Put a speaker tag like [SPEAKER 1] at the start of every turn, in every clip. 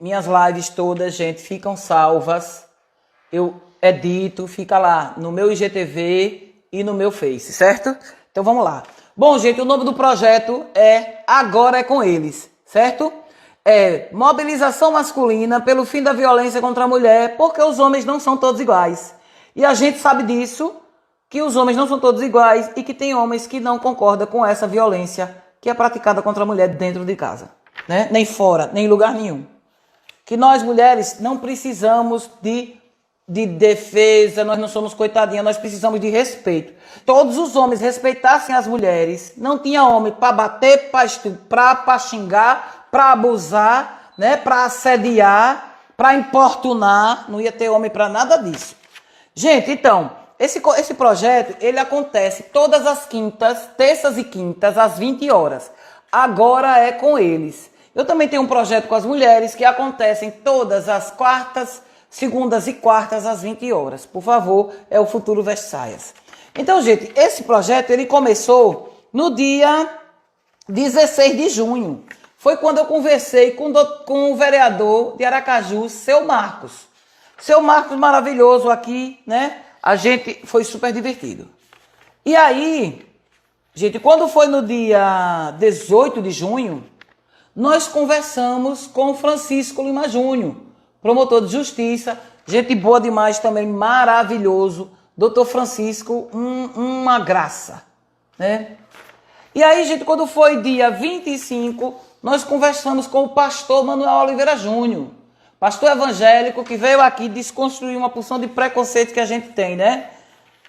[SPEAKER 1] minhas lives todas, gente, ficam salvas. Eu edito, fica lá no meu IGTV e no meu Face, certo? Então vamos lá. Bom, gente, o nome do projeto é Agora é com Eles, certo? É mobilização masculina pelo fim da violência contra a mulher, porque os homens não são todos iguais. E a gente sabe disso, que os homens não são todos iguais e que tem homens que não concordam com essa violência que é praticada contra a mulher dentro de casa, né? Nem fora, nem em lugar nenhum. Que nós mulheres não precisamos de defesa, nós não somos coitadinhas, nós precisamos de respeito. Todos os homens respeitassem as mulheres, não tinha homem para bater, para estuprar, para xingar, para abusar, né? Para assediar, para importunar, não ia ter homem para nada disso. Gente, então, esse projeto, ele acontece todas as quintas, terças e quintas, às 20 horas. Agora é com eles. Eu também tenho um projeto com as mulheres que acontecem todas as quartas, segundas e quartas, às 20 horas. Por favor, é o Futuro Veste Saias. Então, gente, esse projeto, ele começou no dia 16 de junho. Foi quando eu conversei com o vereador de Aracaju, seu Marcos. Seu Marcos maravilhoso aqui, né? A gente foi super divertido. E aí, gente, quando foi no dia 18 de junho, nós conversamos com o Francisco Lima Júnior, promotor de justiça, gente boa demais também, maravilhoso. Doutor Francisco, uma graça, né? E aí, gente, quando foi dia 25, nós conversamos com o pastor Manuel Oliveira Júnior, pastor evangélico que veio aqui desconstruir uma porção de preconceito que a gente tem, né?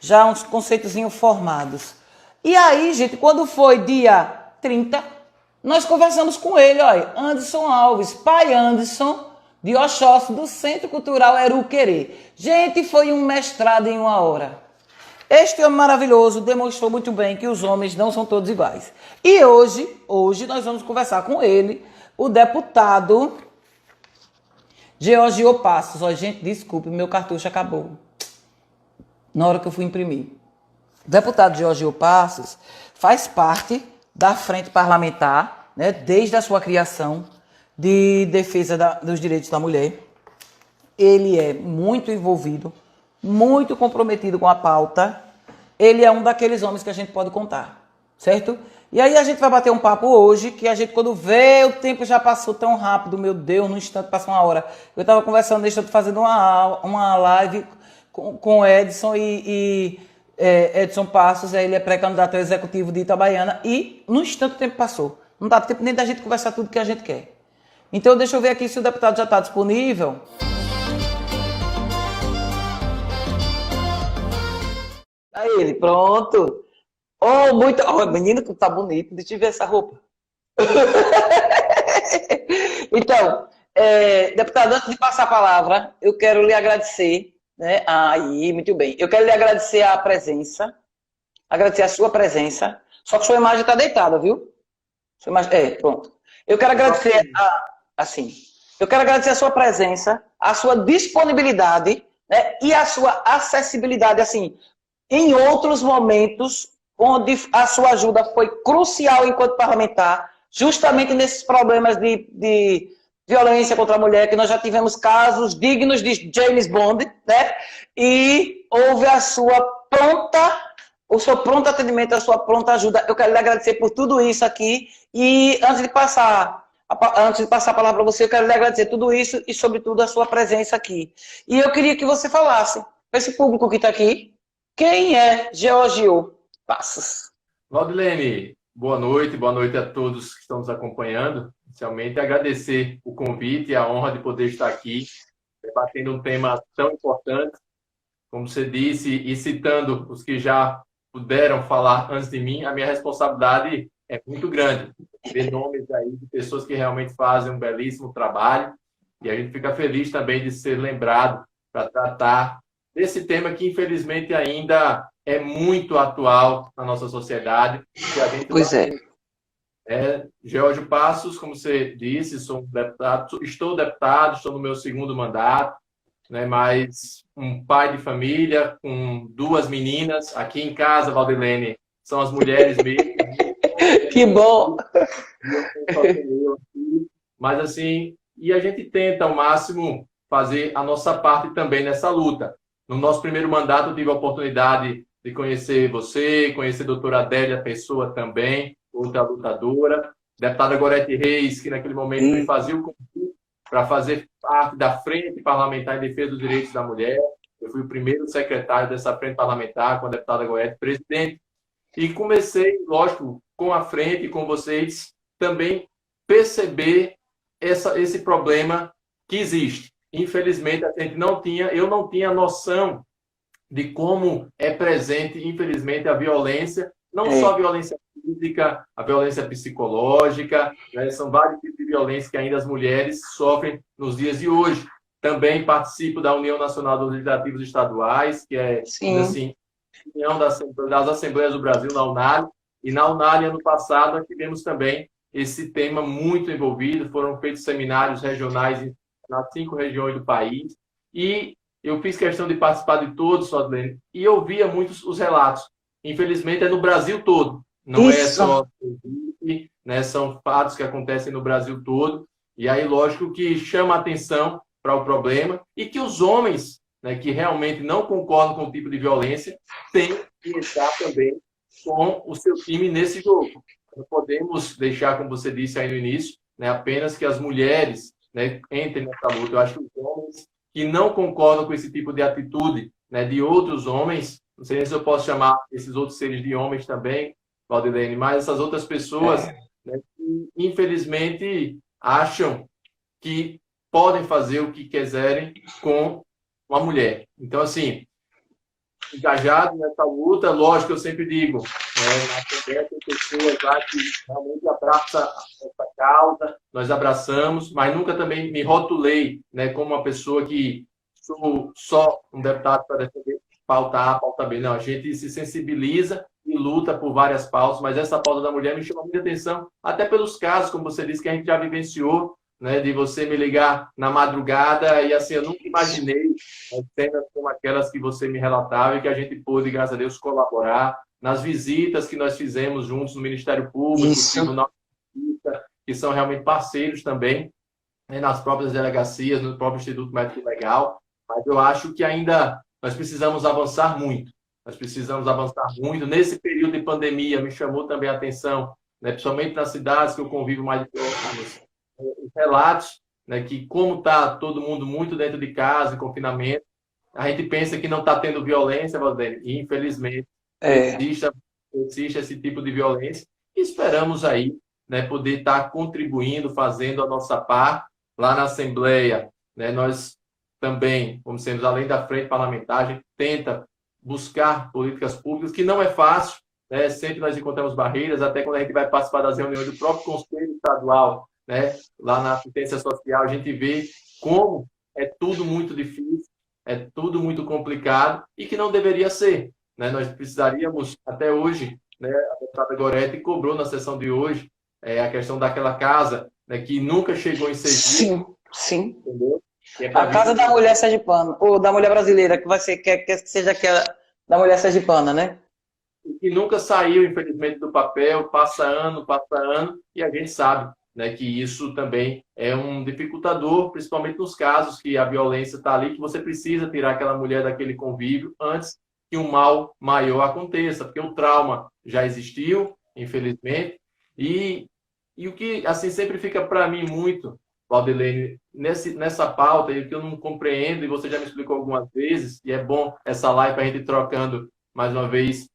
[SPEAKER 1] Já uns conceitozinhos formados. E aí, gente, quando foi dia 30, nós conversamos com ele, olha, Anderson Alves, pai Anderson, de Oxóssi, do Centro Cultural Eruquerê. Gente, foi um mestrado em uma hora. Este homem maravilhoso demonstrou muito bem que os homens não são todos iguais. E hoje nós vamos conversar com ele, o deputado Georgio Passos. Ó, gente, desculpe, meu cartucho acabou na hora que eu fui imprimir. O deputado Georgio Passos faz parte da frente parlamentar, né, desde a sua criação, de defesa dos direitos da mulher. Ele é muito envolvido, muito comprometido com a pauta. Ele é um daqueles homens que a gente pode contar, certo? E aí a gente vai bater um papo hoje, que a gente quando vê, o tempo já passou tão rápido, meu Deus, num instante passou uma hora. Eu estava conversando, fazendo uma live com Edson Edson Passos, ele é pré-candidato ao executivo de Itabaiana, e num instante o tempo passou. Não dá tempo nem da gente conversar tudo que a gente quer. Então deixa eu ver aqui se o deputado já está disponível. Aí ele, pronto. Oh, muito. Oh, menino, tu tá bonito. Deixa eu ver essa roupa. Então, deputado, antes de passar a palavra, eu quero lhe agradecer, né? Aí, muito bem. Eu quero lhe agradecer a presença, agradecer a sua presença. Só que sua imagem está deitada, viu? Sua imagem... pronto. Eu quero agradecer eu quero agradecer a sua presença, a sua disponibilidade, né? E a sua acessibilidade, assim, em outros momentos onde a sua ajuda foi crucial enquanto parlamentar, justamente nesses problemas de violência contra a mulher, que nós já tivemos casos dignos de James Bond, né? E houve o seu pronto atendimento, a sua pronta ajuda. Eu quero lhe agradecer por tudo isso aqui. E antes de passar a palavra para você, eu quero lhe agradecer tudo isso e, sobretudo, a sua presença aqui. E eu queria que você falasse para esse público que está aqui, quem é Georgio Passos?
[SPEAKER 2] Valdilene, boa noite a todos que estão nos acompanhando. Inicialmente, agradecer o convite e a honra de poder estar aqui, debatendo um tema tão importante, como você disse, e citando os que já puderam falar antes de mim, a minha responsabilidade é muito grande. Ver nomes aí de pessoas que realmente fazem um belíssimo trabalho, e a gente fica feliz também de ser lembrado para tratar desse tema que, infelizmente, ainda é muito atual na nossa sociedade. Que a gente Georgio Passos, como você disse, estou deputado, estou no meu segundo mandato, né, mas um pai de família com 2 meninas. Aqui em casa, Valdilene, são as mulheres mesmo.
[SPEAKER 1] Que bom!
[SPEAKER 2] Mas assim, e a gente tenta ao máximo fazer a nossa parte também nessa luta. No nosso primeiro mandato, eu tive a oportunidade de conhecer você, conhecer a doutora Adélia Pessoa também, outra lutadora, deputada Gorete Reis, que naquele momento me fazia o convite para fazer parte da Frente Parlamentar em Defesa dos Direitos da Mulher. Eu fui o primeiro secretário dessa frente parlamentar, com a deputada Gorete presidente, e comecei, lógico, com a frente e com vocês, também perceber esse problema que existe. Infelizmente, eu não tinha noção de como é presente, infelizmente, a violência, não só a violência física, a violência psicológica, né? São vários tipos de violência que ainda as mulheres sofrem nos dias de hoje. Também participo da União Nacional dos Legislativos Estaduais, que é, assim, União das Assembleias do Brasil, na UNALI, e na UNALI, ano passado, nós tivemos também esse tema muito envolvido, foram feitos seminários regionais nas 5 regiões do país, e eu fiz questão de participar de todos, Sodlene, e eu via muitos os relatos. Infelizmente, é no Brasil todo, não é só, né, são fatos que acontecem no Brasil todo, e aí, lógico, que chama a atenção para o problema, e que os homens, né, que realmente não concordam com o tipo de violência, têm que entrar também com o seu time nesse jogo. Não podemos deixar, como você disse aí no início, né, apenas que as mulheres, né, entrem nessa luta. Eu acho que os homens que não concordam com esse tipo de atitude, né, de outros homens, não sei se eu posso chamar esses outros seres de homens também, Valdilene, mas essas outras pessoas, né, que infelizmente acham que podem fazer o que quiserem com uma mulher. Então, assim, engajado nessa luta, lógico, eu sempre digo, né, na Assembleia tem pessoas lá que realmente abraçam essa causa, nós abraçamos, mas nunca também me rotulei, né, como uma pessoa que sou só um deputado para defender pauta A, pauta B. Não, a gente se sensibiliza e luta por várias pautas, mas essa pauta da mulher me chama muita atenção, até pelos casos, como você disse, que a gente já vivenciou, né, de você me ligar na madrugada e assim, eu nunca imaginei, né, cenas como aquelas que você me relatava e que a gente pôde, graças a Deus, colaborar nas visitas que nós fizemos juntos no Ministério Público, no Tribunal de Justiça, que são realmente parceiros também, né, nas próprias delegacias, no próprio Instituto Médico Legal, mas eu acho que ainda nós precisamos avançar muito. Nós precisamos avançar muito. Nesse período de pandemia, me chamou também a atenção, né, principalmente nas cidades que eu convivo mais de próximo, os relatos, né, que como está todo mundo muito dentro de casa, em confinamento, a gente pensa que não está tendo violência, Valdene, e infelizmente existe esse tipo de violência, e esperamos aí, né, poder estar contribuindo, fazendo a nossa parte lá na Assembleia, né, nós também, como sendo além da frente parlamentar, a gente tenta buscar políticas públicas, que não é fácil, né, sempre nós encontramos barreiras, até quando a gente vai participar das reuniões do próprio Conselho Estadual, né, lá na assistência social, a gente vê como é tudo muito difícil, é tudo muito complicado e que não deveria ser, né? Nós precisaríamos, até hoje, né, a deputada Gorete cobrou na sessão de hoje a questão daquela casa, né, que nunca chegou em Sergipe.
[SPEAKER 1] Sim.
[SPEAKER 2] Entendeu?
[SPEAKER 1] A casa da mulher sergipana, ou da mulher brasileira, que vai ser, que seja aquela da mulher sergipana, né?
[SPEAKER 2] E que nunca saiu, infelizmente, do papel, passa ano, e a gente sabe, né, que isso também é um dificultador, principalmente nos casos que a violência está ali, que você precisa tirar aquela mulher daquele convívio antes que um mal maior aconteça, porque o trauma já existiu, infelizmente, e o que assim sempre fica para mim muito, Valdilene, nessa pauta, e o que eu não compreendo, e você já me explicou algumas vezes, e é bom essa live para a gente trocando mais uma vez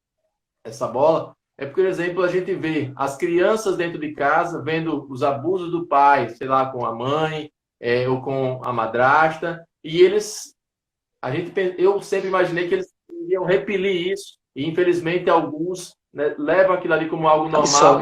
[SPEAKER 2] essa bola, é porque, por exemplo, a gente vê as crianças dentro de casa vendo os abusos do pai, sei lá, com a mãe, ou com a madrasta, e eu sempre imaginei que eles iriam repelir isso, e infelizmente alguns, né, levam aquilo ali como algo normal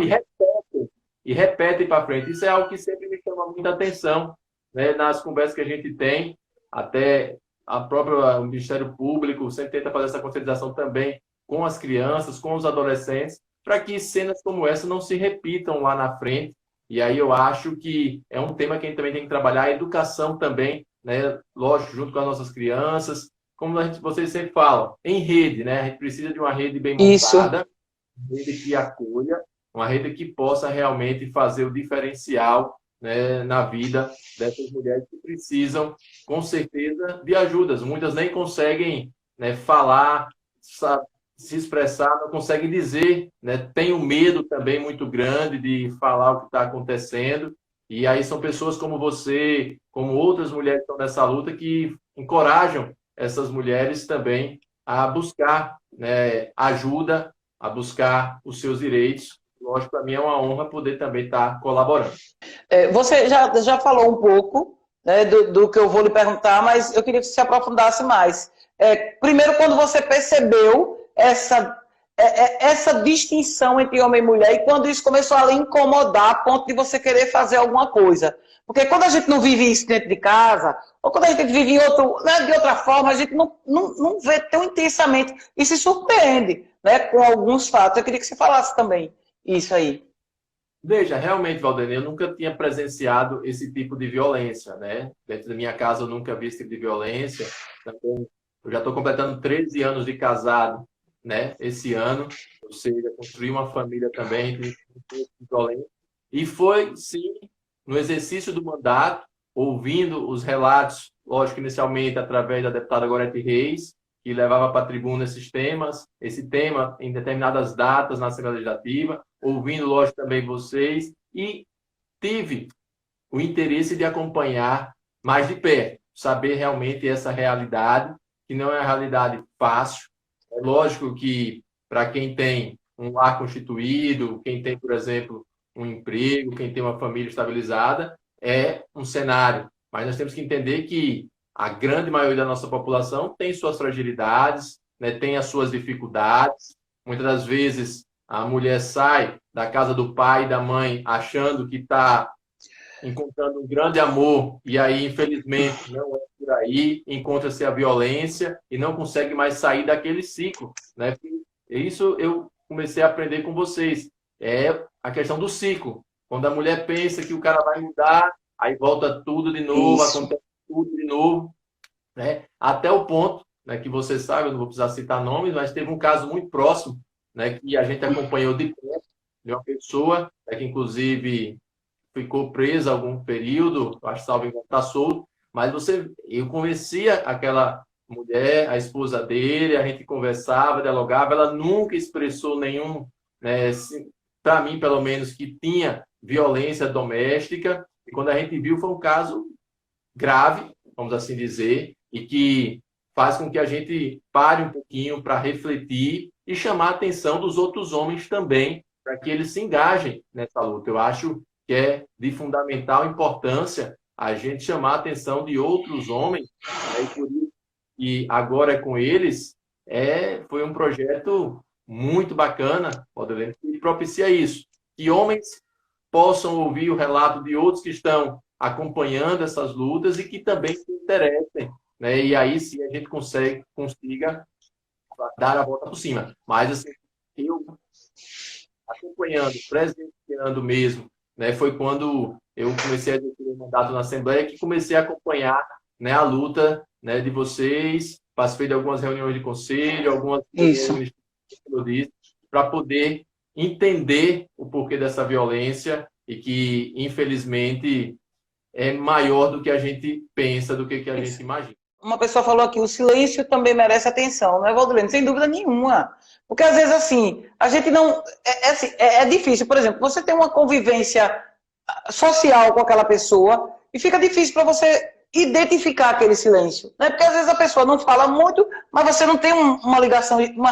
[SPEAKER 2] e repetem para frente. Isso é algo que sempre me chama muita atenção, né, nas conversas que a gente tem, até o Ministério Público sempre tenta fazer essa conscientização também com as crianças, com os adolescentes, para que cenas como essa não se repitam lá na frente. E aí eu acho que é um tema que a gente também tem que trabalhar, a educação também, né? Lógico, junto com as nossas crianças, como vocês sempre falam, em rede, né? A gente precisa de uma rede bem montada, uma rede que acolha, uma rede que possa realmente fazer o diferencial, né, na vida dessas mulheres que precisam, com certeza, de ajudas. Muitas nem conseguem, né, falar, se expressar, não conseguem dizer, né, tem um medo também muito grande de falar o que está acontecendo. E aí são pessoas como você, como outras mulheres que estão nessa luta, que encorajam essas mulheres também a buscar, né, ajuda, a buscar os seus direitos. Lógico, para mim é uma honra poder também estar colaborando.
[SPEAKER 1] Você já falou um pouco, né, do que eu vou lhe perguntar, mas eu queria que você se aprofundasse mais. Primeiro, quando você percebeu essa distinção entre homem e mulher, e quando isso começou a lhe incomodar a ponto de você querer fazer alguma coisa. Porque quando a gente não vive isso dentro de casa, ou quando a gente vive em outro, né, de outra forma, a gente não vê tão intensamente e se surpreende, né, com alguns fatos. Eu queria que você falasse também isso aí.
[SPEAKER 2] Veja, realmente, Valdene, eu nunca tinha presenciado esse tipo de violência, né? Dentro da minha casa eu nunca vi esse tipo de violência. Então, eu já estou completando 13 anos de casado, né? Esse ano, ou seja, construí uma família também de violência. E foi, sim, no exercício do mandato, ouvindo os relatos, lógico, inicialmente através da deputada Gorete Reis, que levava para a tribuna esse tema em determinadas datas na Assembleia Legislativa, ouvindo, lógico, também vocês, e tive o interesse de acompanhar mais de perto, saber realmente essa realidade, que não é uma realidade fácil. É lógico que, para quem tem um lar constituído, quem tem, por exemplo, um emprego, quem tem uma família estabilizada, é um cenário. Mas nós temos que entender que a grande maioria da nossa população tem suas fragilidades, né, tem as suas dificuldades. Muitas das vezes a mulher sai da casa do pai e da mãe achando que está encontrando um grande amor e aí, infelizmente, não é por aí, encontra-se a violência e não consegue mais sair daquele ciclo, né? Isso eu comecei a aprender com vocês. É a questão do ciclo. Quando a mulher pensa que o cara vai mudar, aí volta tudo de novo,
[SPEAKER 1] Isso.
[SPEAKER 2] acontece tudo de novo, né? Até o ponto, né, que você sabe, eu não vou precisar citar nomes, mas teve um caso muito próximo, né, que a gente acompanhou de perto, de uma pessoa, né, que inclusive ficou presa algum período, acho que salvo engano, está solto, mas eu conhecia aquela mulher, a esposa dele, a gente conversava, dialogava, ela nunca expressou nenhum, né, para mim, pelo menos, que tinha violência doméstica, e quando a gente viu foi um caso grave, vamos assim dizer, e que faz com que a gente pare um pouquinho para refletir e chamar a atenção dos outros homens também, para que eles se engajem nessa luta. Eu acho que é de fundamental importância a gente chamar a atenção de outros homens, né? E por isso que agora é com eles, foi um projeto muito bacana, Valdene, que propicia isso, que homens possam ouvir o relato de outros que estão acompanhando essas lutas e que também se interessem, né? E aí sim a gente consiga dar a volta por cima. Mas assim, eu acompanhando, presenciando mesmo, né? Foi quando eu comecei a exercer o mandato na Assembleia que comecei a acompanhar, né, a luta, né, de vocês. Participei de algumas reuniões de conselho, algumas reuniões, como eu disse, para poder entender o porquê dessa violência e que, infelizmente, é maior do que a gente pensa, do que a gente imagina.
[SPEAKER 1] Uma pessoa falou aqui, o silêncio também merece atenção, não é, Valdilene? Sem dúvida nenhuma. Porque, às vezes, assim, a gente não... É difícil, por exemplo, você tem uma convivência social com aquela pessoa e fica difícil para você identificar aquele silêncio, né? Porque, às vezes, a pessoa não fala muito, mas você não tem uma ligação, um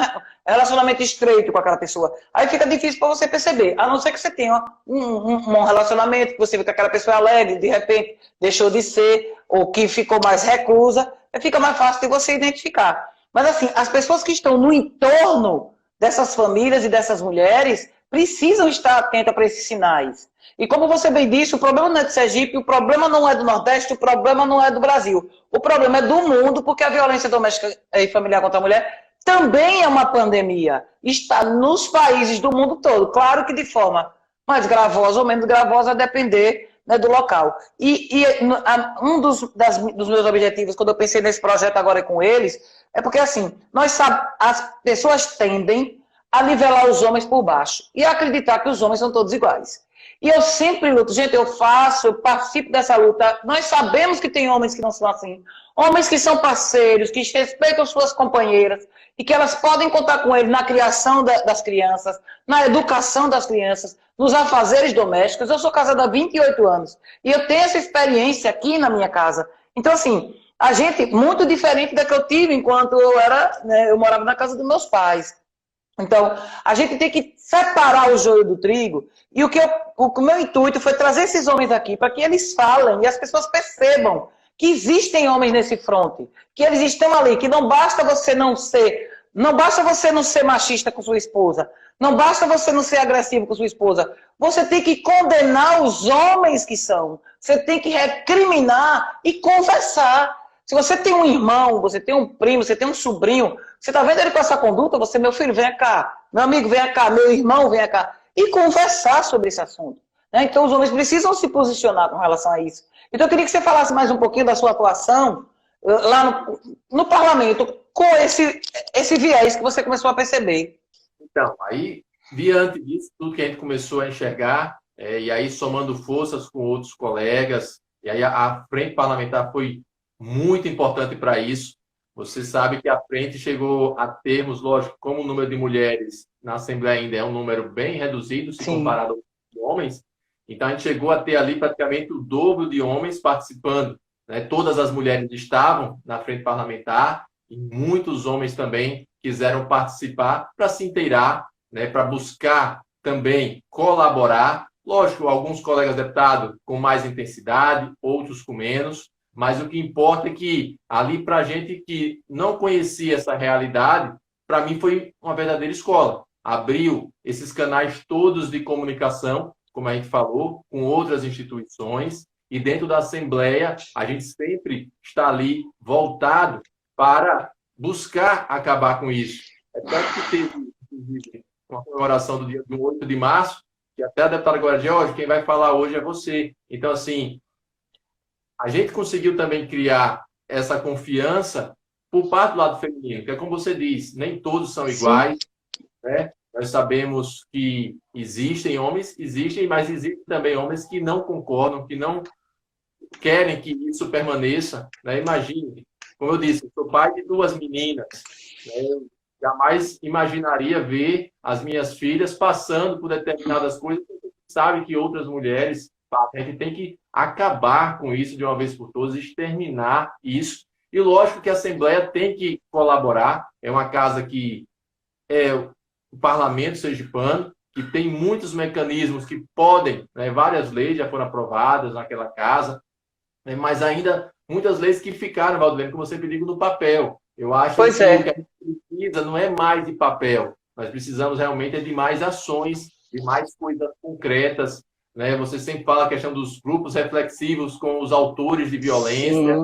[SPEAKER 1] relacionamento estreito com aquela pessoa. Aí fica difícil para você perceber, a não ser que você tenha um relacionamento, que você vê que aquela pessoa é alegre, de repente deixou de ser, ou que ficou mais reclusa, fica mais fácil de você identificar. Mas assim, as pessoas que estão no entorno dessas famílias e dessas mulheres precisam estar atentas para esses sinais. E como você bem disse, o problema não é de Sergipe, o problema não é do Nordeste, o problema não é do Brasil. O problema é do mundo, porque a violência doméstica e familiar contra a mulher também é uma pandemia. Está nos países do mundo todo. Claro que de forma mais gravosa ou menos gravosa, a depender, né, do local. Um dos meus objetivos, quando eu pensei nesse projeto agora com eles, é porque assim, as pessoas tendem a nivelar os homens por baixo e a acreditar que os homens são todos iguais. E eu sempre luto. Gente, eu participo dessa luta. Nós sabemos que tem homens que não são assim. Homens que são parceiros, que respeitam suas companheiras e que elas podem contar com ele na criação das crianças, na educação das crianças, nos afazeres domésticos. Eu sou casada há 28 anos e eu tenho essa experiência aqui na minha casa. Então, assim, a gente, muito diferente da que eu tive enquanto eu era, né, eu morava na casa dos meus pais. Então, a gente tem que separar o joio do trigo. E o meu intuito foi trazer esses homens aqui para que eles falem e as pessoas percebam que existem homens nesse fronte, que eles estão ali, que não basta você não ser machista com sua esposa, não basta você não ser agressivo com sua esposa, você tem que condenar os homens que são, você tem que recriminar e conversar. Se você tem um irmão, você tem um primo, você tem um sobrinho, você está vendo ele com essa conduta, você, meu filho, vem cá, meu amigo, vem cá, meu irmão, vem cá, e conversar sobre esse assunto. Né? Então, os homens precisam se posicionar com relação a isso. Então, eu queria que você falasse mais um pouquinho da sua atuação lá no parlamento, com esse viés que você começou a perceber.
[SPEAKER 2] Então, aí, diante disso, tudo que a gente começou a enxergar, e aí somando forças com outros colegas, e aí a frente parlamentar foi muito importante para isso. Você sabe que a frente chegou a termos, lógico, como o número de mulheres na Assembleia ainda é um número bem reduzido, se
[SPEAKER 1] Sim.
[SPEAKER 2] comparado aos homens. Então, a gente chegou a ter ali praticamente o dobro de homens participando. Né? Todas as mulheres estavam na frente parlamentar e muitos homens também quiseram participar para se inteirar, né? Para buscar também colaborar. Lógico, alguns colegas deputados com mais intensidade, outros com menos, mas o que importa é que ali para a gente que não conhecia essa realidade, para mim foi uma verdadeira escola. Abriu esses canais todos de comunicação, como a gente falou, com outras instituições, e dentro da Assembleia a gente sempre está ali voltado para buscar acabar com isso. É tanto que teve, inclusive, uma comemoração do dia 8 de março, que até a deputada Glória George, quem vai falar hoje é você. Então, assim, a gente conseguiu também criar essa confiança por parte do lado feminino, que é como você diz, nem todos são iguais, né? Nós sabemos que existem homens, mas existem também homens que não concordam, que não querem que isso permaneça. Né? Imagine, como eu disse, eu sou pai de 2 meninas, né? Eu jamais imaginaria ver as minhas filhas passando por determinadas coisas, porque sabe que outras mulheres passam. A gente tem que acabar com isso de uma vez por todas, exterminar isso. E lógico que a Assembleia tem que colaborar, é uma casa que é o Parlamento sergipano, que tem muitos mecanismos que podem, né, várias leis já foram aprovadas naquela casa, né, mas ainda muitas leis que ficaram, Valdilene, como eu sempre digo, no papel. Eu acho que o que a gente precisa não é mais de papel, nós precisamos realmente de mais ações, de mais coisas concretas. Né? Você sempre fala a questão dos grupos reflexivos com os autores de violência,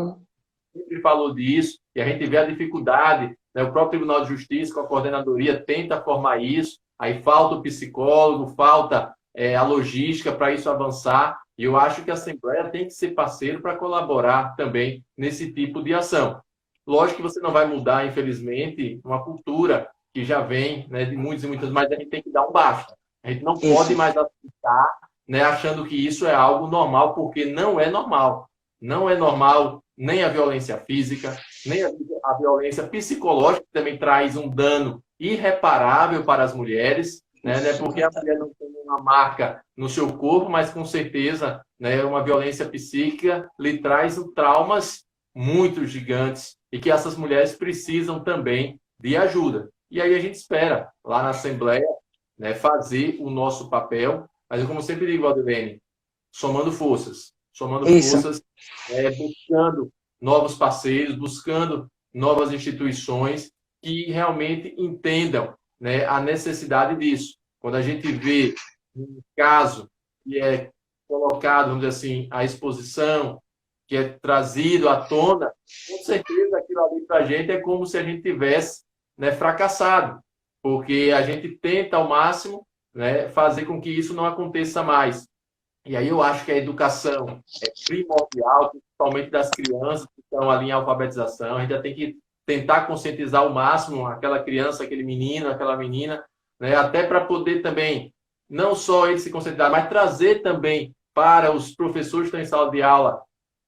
[SPEAKER 2] sempre falou disso, e a gente vê a dificuldade, né? O próprio Tribunal de Justiça, com a coordenadoria, tenta formar isso, aí falta o psicólogo, falta a logística para isso avançar, e eu acho que a Assembleia tem que ser parceiro para colaborar também nesse tipo de ação. Lógico que você não vai mudar, infelizmente, uma cultura que já vem, né, de muitos e muitas, mas a gente tem que dar um basta. A gente não pode mais aceitar, né, achando que isso é algo normal, porque não é normal. Não é normal nem a violência física, nem a violência psicológica, que também traz um dano irreparável para as mulheres, né? Porque a mulher não tem uma marca no seu corpo, mas com certeza, né, uma violência psíquica lhe traz traumas muito gigantes e que essas mulheres precisam também de ajuda. E aí a gente espera, lá na Assembleia, né, fazer o nosso papel, mas como sempre digo, Valdilene, somando forças, buscando novos parceiros, buscando novas instituições que realmente entendam, né, a necessidade disso. Quando a gente vê um caso que é colocado, vamos dizer assim, à exposição, que é trazido à tona, com certeza aquilo ali para a gente é como se a gente tivesse, né, fracassado, porque a gente tenta ao máximo, né, fazer com que isso não aconteça mais. E aí eu acho que a educação é primordial, principalmente das crianças que estão ali em alfabetização. A gente já tem que tentar conscientizar ao máximo aquela criança, aquele menino, aquela menina, né? Até para poder também não só eles se concentrarem, mas trazer também para os professores que estão em sala de aula,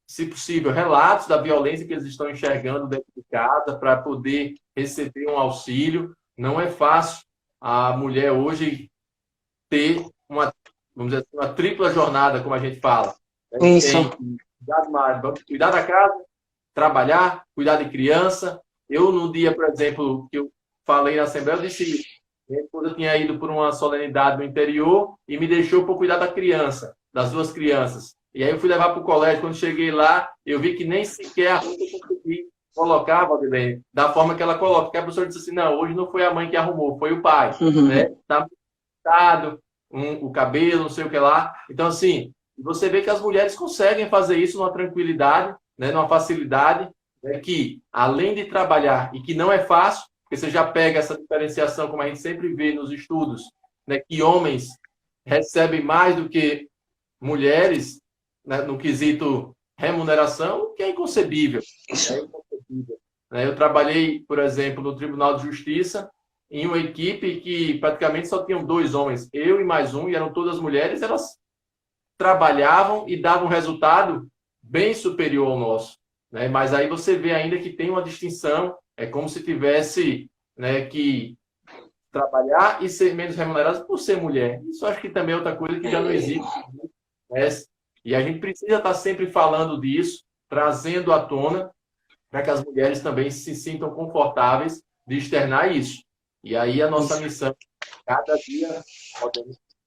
[SPEAKER 2] se possível, relatos da violência que eles estão enxergando dentro de casa para poder receber um auxílio. Não é fácil a mulher hoje ter uma, vamos dizer assim, uma tripla jornada, como a gente fala.
[SPEAKER 1] Isso.
[SPEAKER 2] Tem que cuidar da casa, trabalhar, cuidar de criança. Eu, no dia, por exemplo, que eu falei na Assembleia, eu disse, quando eu tinha ido por uma solenidade no interior e me deixou para cuidar da criança, das duas crianças. E aí eu fui levar para o colégio. Quando cheguei lá, eu vi que nem sequer a roupa eu consegui colocar, Valdilene, da forma que ela coloca. Porque a professora disse assim, não, hoje não foi a mãe que arrumou, foi o pai. Né? Tá pintado, o cabelo, não sei o que lá. Então, assim, você vê que as mulheres conseguem fazer isso numa tranquilidade, né, numa facilidade, né, que, além de trabalhar, e que não é fácil, porque você já pega essa diferenciação, como a gente sempre vê nos estudos, né, que homens recebem mais do que mulheres, né, no quesito remuneração, o que é inconcebível. É inconcebível. Né? Eu trabalhei, por exemplo, no Tribunal de Justiça, em uma equipe que praticamente só tinham 2 homens, eu e mais um, e eram todas mulheres, elas trabalhavam e davam um resultado bem superior ao nosso. Né? Mas aí você vê ainda que tem uma distinção, é como se tivesse, né, que trabalhar e ser menos remunerado por ser mulher. Isso acho que também é outra coisa que já não existe. Né? E a gente precisa estar sempre falando disso, trazendo à tona, para que as mulheres também se sintam confortáveis de externar isso. E aí a nossa missão, cada dia,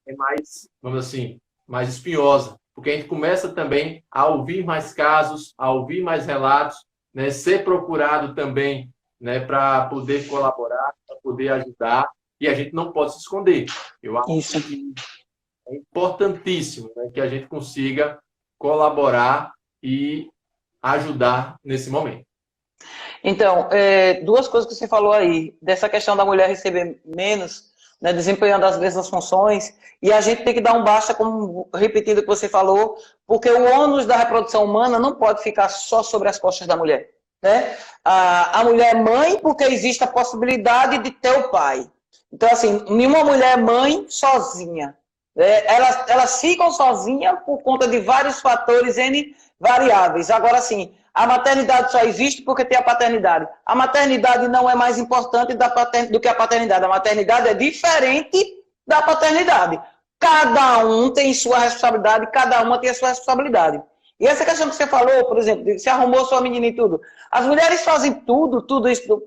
[SPEAKER 2] é mais, vamos assim, mais espinhosa, porque a gente começa também a ouvir mais casos, a ouvir mais relatos, né, ser procurado também, né, para poder colaborar, para poder ajudar, e a gente não pode se esconder. Eu acho que é importantíssimo, né, que a gente consiga colaborar e ajudar nesse momento.
[SPEAKER 1] Então, duas coisas que você falou aí, dessa questão da mulher receber menos, né, desempenhando as mesmas funções, e a gente tem que dar um basta, como repetindo o que você falou, porque o ônus da reprodução humana não pode ficar só sobre as costas da mulher. Né? A mulher é mãe porque existe a possibilidade de ter o pai. Então, assim, nenhuma mulher é mãe sozinha. Né? Elas ficam sozinhas por conta de vários fatores, N variáveis. Agora, assim, a maternidade só existe porque tem a paternidade. A maternidade não é mais importante do que a paternidade. A maternidade é diferente da paternidade. Cada um tem sua responsabilidade, cada uma tem a sua responsabilidade. E essa questão que você falou, por exemplo, você arrumou sua menina e tudo. As mulheres fazem tudo isso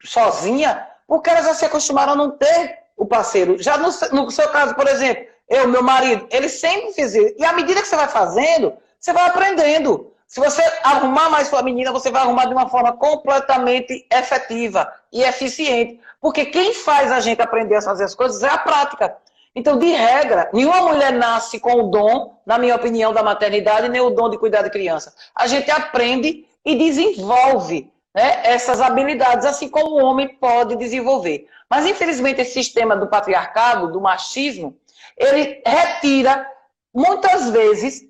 [SPEAKER 1] sozinha, porque elas já se acostumaram a não ter o parceiro. Já no seu caso, por exemplo, meu marido, ele sempre fez isso. E à medida que você vai fazendo, você vai aprendendo. Se você arrumar mais sua menina, você vai arrumar de uma forma completamente efetiva e eficiente. Porque quem faz a gente aprender a fazer as coisas é a prática. Então, de regra, nenhuma mulher nasce com o dom, na minha opinião, da maternidade, nem o dom de cuidar de criança. A gente aprende e desenvolve, né, essas habilidades, assim como o homem pode desenvolver. Mas, infelizmente, esse sistema do patriarcado, do machismo, ele retira, muitas vezes,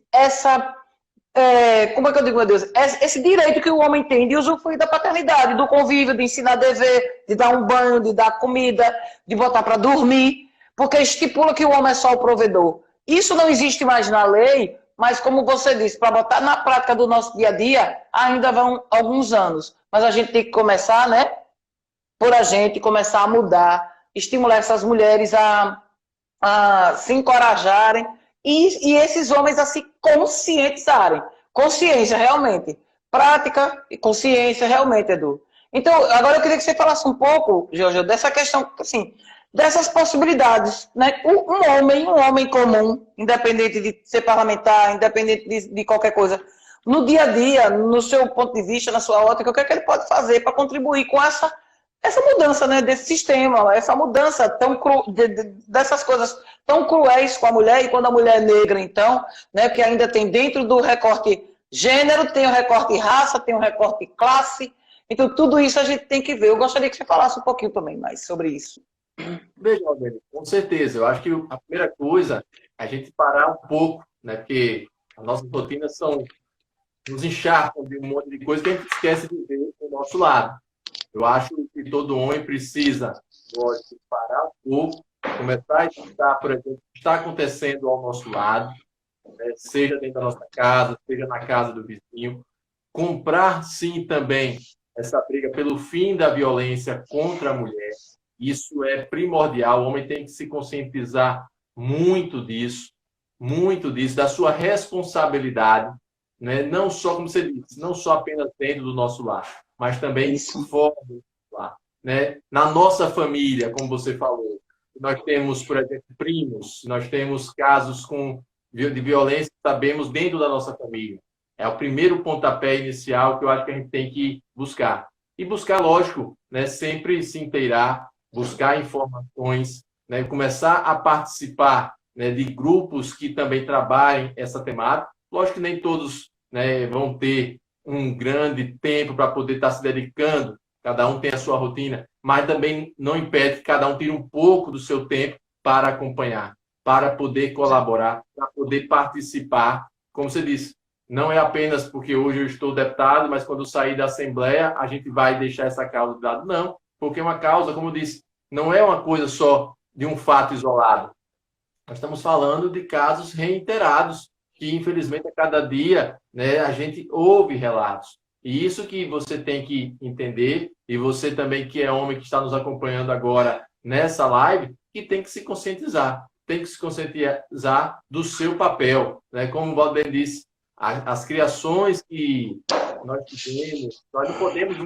[SPEAKER 1] como é que eu digo, meu Deus? Esse direito que o homem tem de usufruir da paternidade, do convívio, de ensinar a dever, de dar um banho, de dar comida, de botar para dormir, porque estipula que o homem é só o provedor. Isso não existe mais na lei, mas como você disse, para botar na prática do nosso dia a dia, ainda vão alguns anos. Mas a gente tem que começar, né? Por a gente começar a mudar, estimular essas mulheres a se encorajarem e esses homens a se conscientizarem. Consciência, realmente. Prática e consciência, realmente, Edu. Então, agora eu queria que você falasse um pouco, Jorge, dessa questão, assim, dessas possibilidades. Né? Um homem comum, independente de ser parlamentar, independente de qualquer coisa, no dia a dia, no seu ponto de vista, na sua ótica, o que é que ele pode fazer para contribuir com essa mudança, né, desse sistema, essa mudança dessas coisas tão cruéis com a mulher, e quando a mulher é negra, então, né, que ainda tem dentro do recorte gênero, tem o recorte raça, tem o recorte classe, então tudo isso a gente tem que ver. Eu gostaria que você falasse um pouquinho também mais sobre isso.
[SPEAKER 2] Veja, Alberto, com certeza, eu acho que a primeira coisa é a gente parar um pouco, né, porque as nossas rotinas nos encharcam de um monte de coisa que a gente esquece de ver do nosso lado. Eu acho que todo homem precisa, lógico, parar um pouco, começar a estudar, por exemplo, o que está acontecendo ao nosso lado, né? Seja dentro da nossa casa, seja na casa do vizinho. Comprar, sim, também essa briga pelo fim da violência contra a mulher. Isso é primordial. O homem tem que se conscientizar muito disso, da sua responsabilidade, né? Não só, como você disse, não só apenas dentro do nosso lar, mas também
[SPEAKER 1] Isso.
[SPEAKER 2] fora do nosso lar, né? Na nossa família, como você falou, nós temos, por exemplo, primos, nós temos casos de violência que sabemos dentro da nossa família. É o primeiro pontapé inicial que eu acho que a gente tem que buscar. E buscar, lógico, né? Sempre se inteirar, buscar informações, né? Começar a participar, né, de grupos que também trabalhem essa temática. Lógico que nem todos, né, vão ter um grande tempo para poder estar se dedicando, cada um tem a sua rotina, mas também não impede que cada um tire um pouco do seu tempo para acompanhar, para poder colaborar, para poder participar. Como você disse, não é apenas porque hoje eu estou deputado, mas quando sair da Assembleia, a gente vai deixar essa causa de lado. Não, porque é uma causa, como eu disse, não é uma coisa só de um fato isolado. Nós estamos falando de casos reiterados, que infelizmente a cada dia, né, a gente ouve relatos. E isso que você tem que entender, e você também que é homem que está nos acompanhando agora nessa live, que tem que se conscientizar. Tem que se conscientizar do seu papel. Né? Como o Valdir disse, as criações que nós tivemos, nós não podemos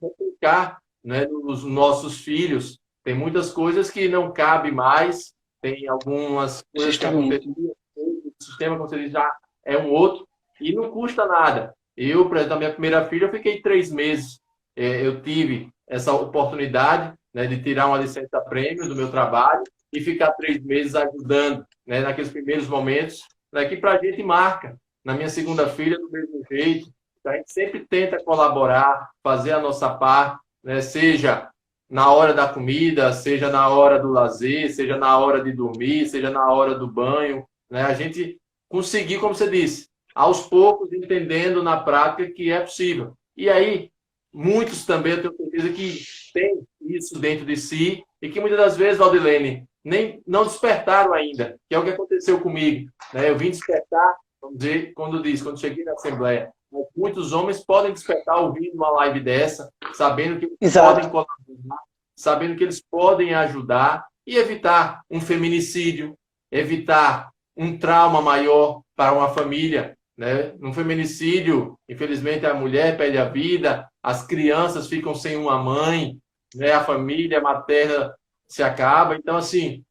[SPEAKER 2] replicar, né, nos nossos filhos. Tem muitas coisas que não cabe mais, tem algumas coisas que
[SPEAKER 1] Justamente.
[SPEAKER 2] aconteciam, o sistema, como você diz, já é um outro, e não custa nada. Eu, por exemplo, a minha primeira filha, eu fiquei 3 meses. Eu tive essa oportunidade, né, de tirar uma licença-prêmio do meu trabalho e ficar 3 meses ajudando, né, naqueles primeiros momentos, né, que para a gente marca. Na minha segunda filha, do mesmo jeito. A gente sempre tenta colaborar, fazer a nossa parte, né, seja na hora da comida, seja na hora do lazer, seja na hora de dormir, seja na hora do banho, né? A gente conseguir, como você disse, aos poucos entendendo na prática que é possível. E aí, muitos também, eu tenho certeza que têm isso dentro de si e que muitas das vezes, Valdilene, nem não despertaram ainda, que é o que aconteceu comigo, né? Eu vim despertar, vamos dizer, quando cheguei na Assembleia, muitos homens podem despertar ouvindo uma live dessa, sabendo que
[SPEAKER 1] Exato.
[SPEAKER 2] podem colaborar, sabendo que eles podem ajudar e evitar um feminicídio, evitar um trauma maior para uma família. Né? No feminicídio, infelizmente, a mulher perde a vida, as crianças ficam sem uma mãe, né? A família materna se acaba. Então, assim,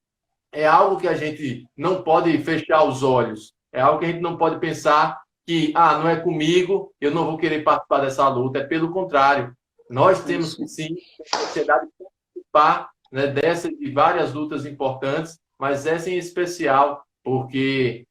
[SPEAKER 2] é algo que a gente não pode fechar os olhos, é algo que a gente não pode pensar que, não é comigo, eu não vou querer participar dessa luta. É pelo contrário. Nós temos que, sim, a sociedade, participar, né, dessas e várias lutas importantes, mas essa em especial, porque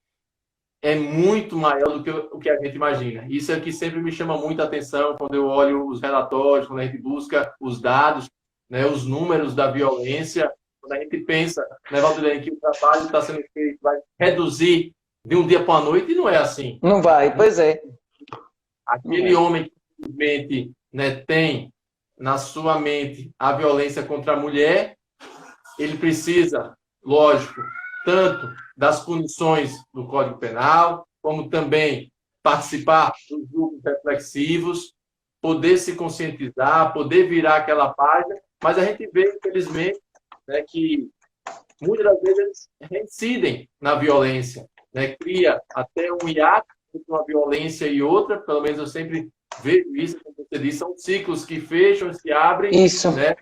[SPEAKER 2] é muito maior do que o que a gente imagina. Isso é que sempre me chama muita atenção quando eu olho os relatórios, quando a gente busca os dados, né, os números da violência, quando a gente pensa, né, Valdir, que o trabalho está sendo feito, vai reduzir de um dia para a noite, e não é assim.
[SPEAKER 1] Não vai, pois é.
[SPEAKER 2] Aquele homem que simplesmente, né, tem na sua mente a violência contra a mulher, ele precisa, lógico, tanto das punições do Código Penal, como também participar dos grupos reflexivos, poder se conscientizar, poder virar aquela página, mas a gente vê, infelizmente, né, que muitas das vezes eles reincidem na violência, né? Cria até um hiato entre uma violência e outra, pelo menos eu sempre vejo isso, como você disse, são ciclos que fecham e se abrem,
[SPEAKER 1] Isso.
[SPEAKER 2] né?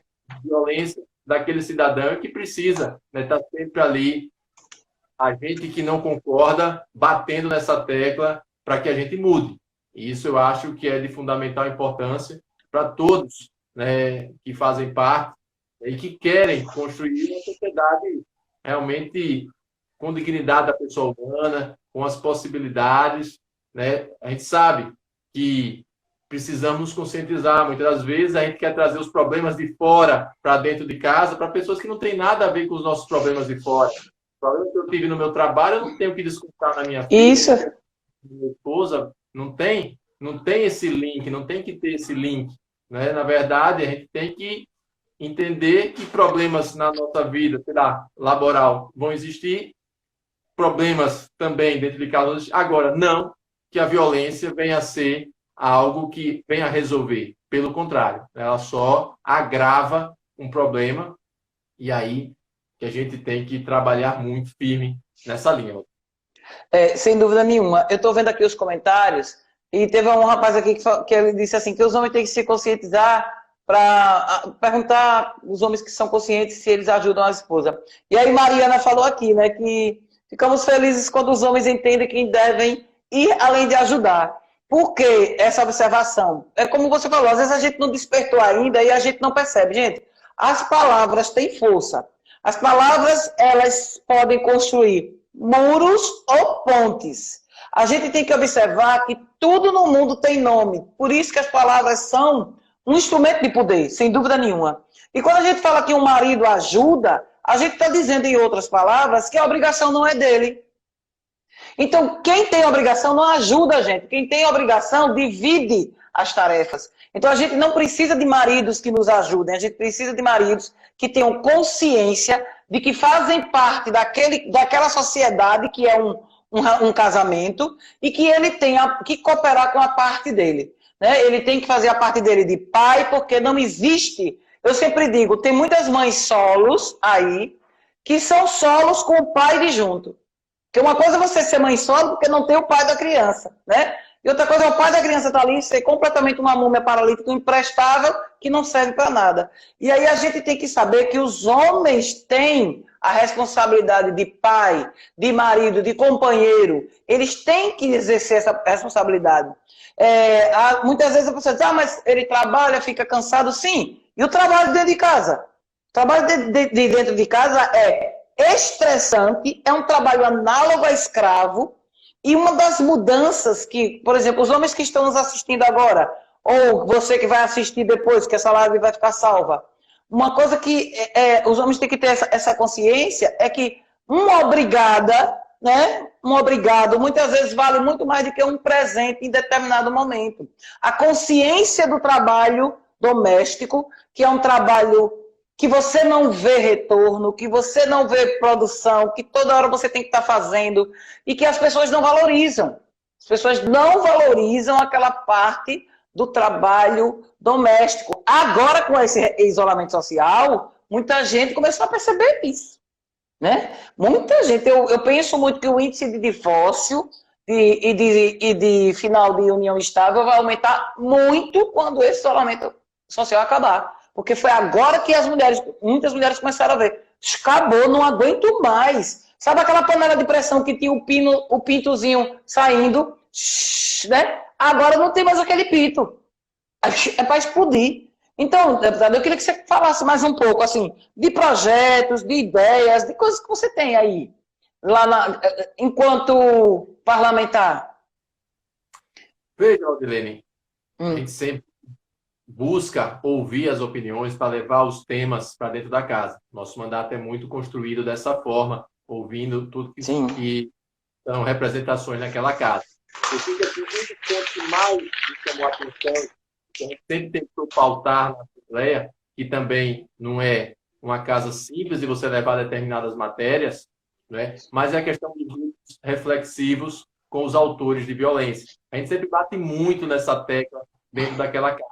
[SPEAKER 2] Violência daquele cidadão que precisa, né, estar sempre ali, a gente que não concorda, batendo nessa tecla para que a gente mude. E isso eu acho que é de fundamental importância para todos, né, que fazem parte e que querem construir uma sociedade realmente com dignidade da pessoa humana, com as possibilidades, né? A gente sabe que precisamos nos conscientizar. Muitas das vezes a gente quer trazer os problemas de fora para dentro de casa, para pessoas que não têm nada a ver com os nossos problemas de fora. O problema que eu tive no meu trabalho, eu não tenho que descontar na minha filha,
[SPEAKER 1] Isso.
[SPEAKER 2] na minha esposa, não tem esse link, não tem que ter esse link, né? Na verdade, a gente tem que entender que problemas na nossa vida, sei lá, laboral, vão existir, problemas também dentro de casa. Agora, não que a violência venha a ser algo que venha a resolver. Pelo contrário, ela só agrava um problema e aí que a gente tem que trabalhar muito firme nessa linha.
[SPEAKER 1] Sem dúvida nenhuma. Eu estou vendo aqui os comentários e teve um rapaz aqui que ele disse assim que os homens têm que se conscientizar para perguntar os homens que são conscientes se eles ajudam a esposa. E aí Mariana falou aqui, né, que ficamos felizes quando os homens entendem que devem ir além de ajudar. Por que essa observação? É como você falou, às vezes a gente não despertou ainda e a gente não percebe. Gente, as palavras têm força. As palavras, elas podem construir muros ou pontes. A gente tem que observar que tudo no mundo tem nome. Por isso que as palavras são um instrumento de poder, sem dúvida nenhuma. E quando a gente fala que um marido ajuda, a gente está dizendo, em outras palavras, que a obrigação não é dele. Então, quem tem obrigação não ajuda a gente. Quem tem obrigação divide as tarefas. Então, a gente não precisa de maridos que nos ajudem. A gente precisa de maridos que tenham consciência de que fazem parte daquela sociedade que é um casamento e que ele tem que cooperar com a parte dele. Né? Ele tem que fazer a parte dele de pai, porque não existe... Eu sempre digo, tem muitas mães solos aí que são solos com o pai de junto. Porque uma coisa é você ser mãe solo porque não tem o pai da criança, né? E outra coisa é o pai da criança estar ali e ser completamente uma múmia paralítica imprestável que não serve para nada. E aí a gente tem que saber que os homens têm a responsabilidade de pai, de marido, de companheiro. Eles têm que exercer essa responsabilidade. Muitas vezes a pessoa diz, mas ele trabalha, fica cansado. Sim. E o trabalho dentro de casa? O trabalho de dentro de casa é estressante, é um trabalho análogo a escravo, e uma das mudanças que, por exemplo, os homens que estão nos assistindo agora, ou você que vai assistir depois, que essa live vai ficar salva, uma coisa que os homens têm que ter essa consciência é que uma obrigada, né, um obrigado, muitas vezes vale muito mais do que um presente em determinado momento. A consciência do trabalho doméstico, que é um trabalho que você não vê retorno, que você não vê produção, que toda hora você tem que estar fazendo, e que as pessoas não valorizam. As pessoas não valorizam aquela parte do trabalho doméstico. Agora, com esse isolamento social, muita gente começou a perceber isso. Né? Muita gente, eu penso muito que o índice de divórcio e de final de união estável vai aumentar muito quando esse isolamento social acabar. Porque foi agora que muitas mulheres começaram a ver. Acabou, não aguento mais. Sabe aquela panela de pressão que tinha o pintozinho saindo? Né? Agora não tem mais aquele pinto. É para explodir. Então, deputado, eu queria que você falasse mais um pouco, assim, de projetos, de ideias, de coisas que você tem aí, enquanto parlamentar.
[SPEAKER 2] Veja, Aldilene, a gente sempre busca ouvir as opiniões para levar os temas para dentro da casa. Nosso mandato é muito construído dessa forma, ouvindo tudo que são representações naquela casa. Eu fico aqui, um dos pontos que mais me chamou a atenção, que a gente sempre tentou pautar na Assembleia, que também não é uma casa simples de você levar determinadas matérias, né? Mas é a questão dos grupos reflexivos com os autores de violência. A gente sempre bate muito nessa tecla dentro daquela casa.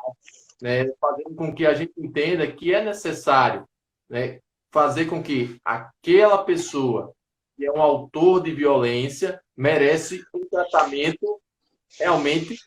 [SPEAKER 2] Né, fazendo com que a gente entenda que é necessário, né, fazer com que aquela pessoa que é um autor de violência merece um tratamento realmente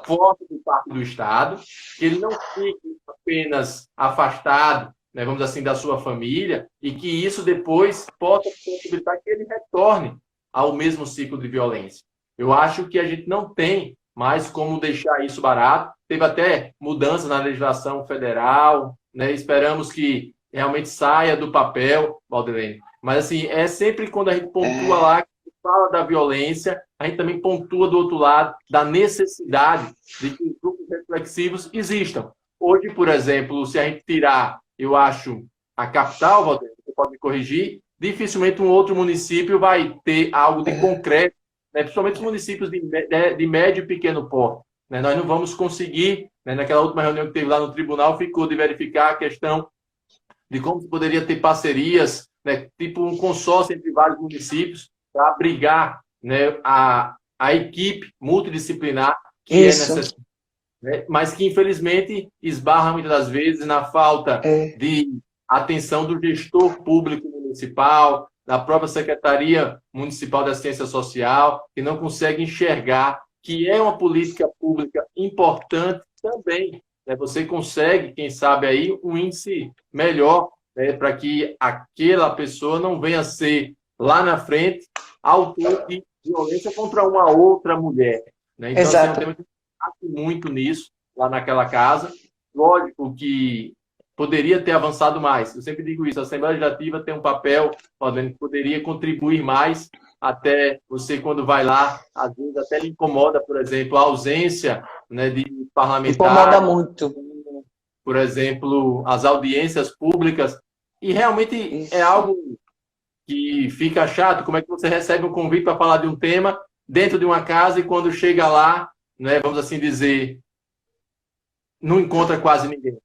[SPEAKER 2] forte por parte do Estado, que ele não fique apenas afastado, né, vamos dizer assim, da sua família, e que isso depois possa possibilitar que ele retorne ao mesmo ciclo de violência. Eu acho que a gente não tem mais como deixar isso barato. Teve até mudança na legislação federal, né? Esperamos que realmente saia do papel, Valdilene. Mas, assim, é sempre quando a gente pontua lá, que fala da violência, a gente também pontua do outro lado da necessidade de que os grupos reflexivos existam. Hoje, por exemplo, se a gente tirar, eu acho, a capital, Valdilene, você pode me corrigir, dificilmente um outro município vai ter algo de concreto, né? Principalmente os municípios de médio e pequeno porte. Né? Nós não vamos conseguir, né, naquela última reunião que teve lá no tribunal, ficou de verificar a questão de como se poderia ter parcerias, né, tipo um consórcio entre vários municípios para abrigar, né, a equipe multidisciplinar que é
[SPEAKER 1] Isso.
[SPEAKER 2] necessária, né, mas que infelizmente esbarra muitas das vezes na falta de atenção do gestor público municipal, da própria Secretaria Municipal da Assistência Social, que não consegue enxergar que é uma política pública importante também, né? Você consegue, quem sabe aí, um índice melhor, né, para que aquela pessoa não venha a ser, lá na frente, autor de violência contra uma outra mulher, né? Então, assim, é um tema que bate muito nisso, lá naquela casa. Lógico que poderia ter avançado mais. Eu sempre digo isso, a Assembleia Legislativa tem um papel, que poderia contribuir mais, até você, quando vai lá, às vezes até lhe incomoda, por exemplo, a ausência, né, de parlamentares.
[SPEAKER 1] Incomoda muito.
[SPEAKER 2] Por exemplo, as audiências públicas. E realmente é algo que fica chato. Como é que você recebe um convite para falar de um tema dentro de uma casa e quando chega lá, né, vamos assim dizer, não encontra quase ninguém?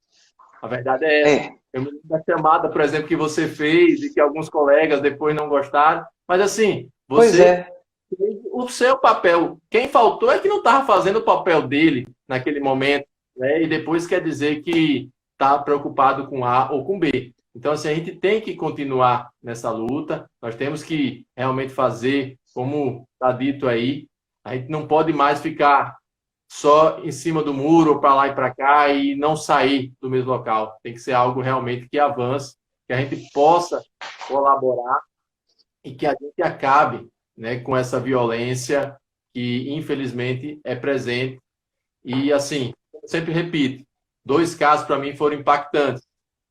[SPEAKER 2] A verdade é essa. Eu me lembro da chamada, por exemplo, que você fez e que alguns colegas depois não gostaram. Mas, assim, você fez o seu papel. Quem faltou é que não estava fazendo o papel dele naquele momento, né? E depois quer dizer que está preocupado com A ou com B. Então, assim, a gente tem que continuar nessa luta. Nós temos que realmente fazer, como está dito aí, a gente não pode mais ficar só em cima do muro, para lá e para cá, e não sair do mesmo local. Tem que ser algo realmente que avance, que a gente possa colaborar e que a gente acabe, né, com essa violência que, infelizmente, é presente. E, assim, eu sempre repito, 2 casos para mim foram impactantes,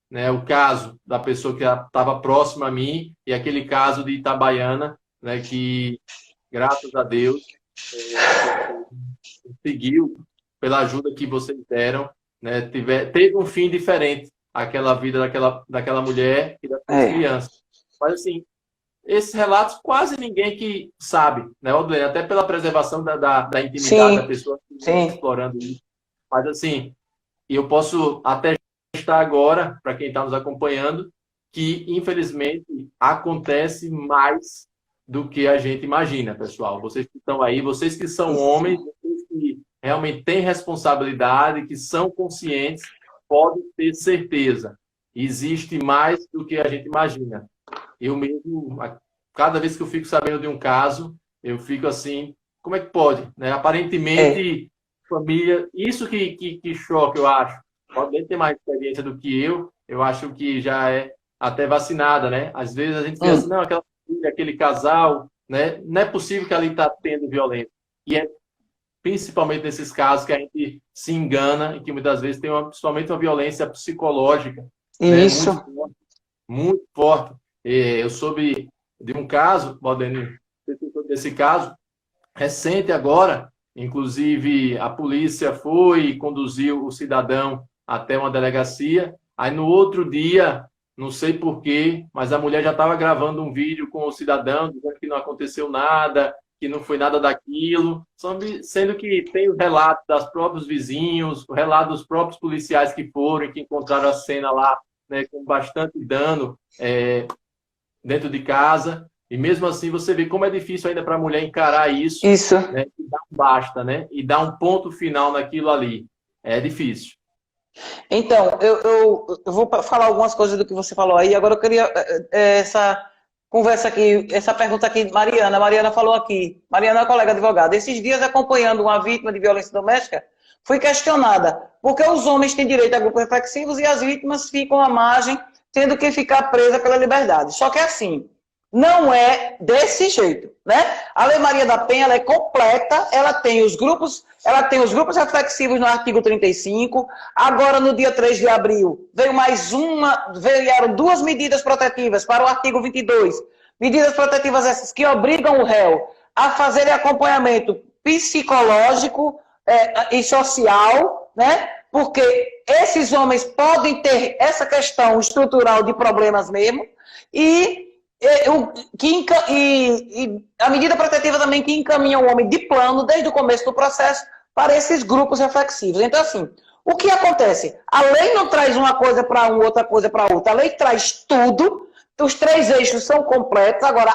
[SPEAKER 2] né? O caso da pessoa que estava próxima a mim e aquele caso de Itabaiana, né, que, graças a Deus, conseguiu, pela ajuda que vocês deram, né, teve um fim diferente aquela vida daquela mulher e das crianças. Mas, assim, esses relatos quase ninguém que sabe, né, Odilene? Até pela preservação da intimidade da pessoa que está explorando isso. Mas, assim, eu posso até estar agora, para quem está nos acompanhando, que, infelizmente, acontece mais do que a gente imagina, pessoal. Vocês que estão aí, vocês que são homens, vocês que realmente têm responsabilidade, que são conscientes, podem ter certeza. Existe mais do que a gente imagina. Eu mesmo, cada vez que eu fico sabendo de um caso, eu fico assim, como é que pode? Né? Aparentemente, família, isso que choca, eu acho. Pode ter mais experiência do que eu acho que já é até vacinada, né? Às vezes a gente pensa, não, aquela família, aquele casal, né? Não é possível que ali está tendo violência. E é principalmente nesses casos que a gente se engana e que muitas vezes tem principalmente uma violência psicológica.
[SPEAKER 1] Isso.
[SPEAKER 2] Né? Muito forte. Eu soube de um caso, Valdemir, desse caso, recente agora, inclusive a polícia foi e conduziu o cidadão até uma delegacia, aí no outro dia, não sei porquê, mas a mulher já estava gravando um vídeo com o cidadão, dizendo que não aconteceu nada, que não foi nada daquilo, sendo que tem o relato dos próprios vizinhos, o relato dos próprios policiais que foram e que encontraram a cena lá, né, com bastante dano dentro de casa, e mesmo assim você vê como é difícil ainda para a mulher encarar isso. Né, e dar um basta, né, e dar um ponto final naquilo ali. É difícil.
[SPEAKER 1] Então, eu vou falar algumas coisas do que você falou aí. Agora eu queria essa conversa aqui, essa pergunta aqui, Mariana falou aqui. Mariana é colega advogada. Esses dias, acompanhando uma vítima de violência doméstica, fui questionada porque os homens têm direito a grupos reflexivos e as vítimas ficam à margem, tendo que ficar presa pela liberdade. Só que assim, não é desse jeito, né? A Lei Maria da Penha, ela é completa, ela tem os grupos reflexivos no artigo 35. Agora, no dia 3 de abril, vieram 2 medidas protetivas para o artigo 22. Medidas protetivas essas que obrigam o réu a fazer acompanhamento psicológico e social, né? Porque esses homens podem ter essa questão estrutural de problemas mesmo, e a medida protetiva também que encaminha o homem de plano, desde o começo do processo, para esses grupos reflexivos. Então, assim, o que acontece? A lei não traz uma coisa para um, outra coisa para outra. A lei traz tudo, os 3 eixos são completos. Agora,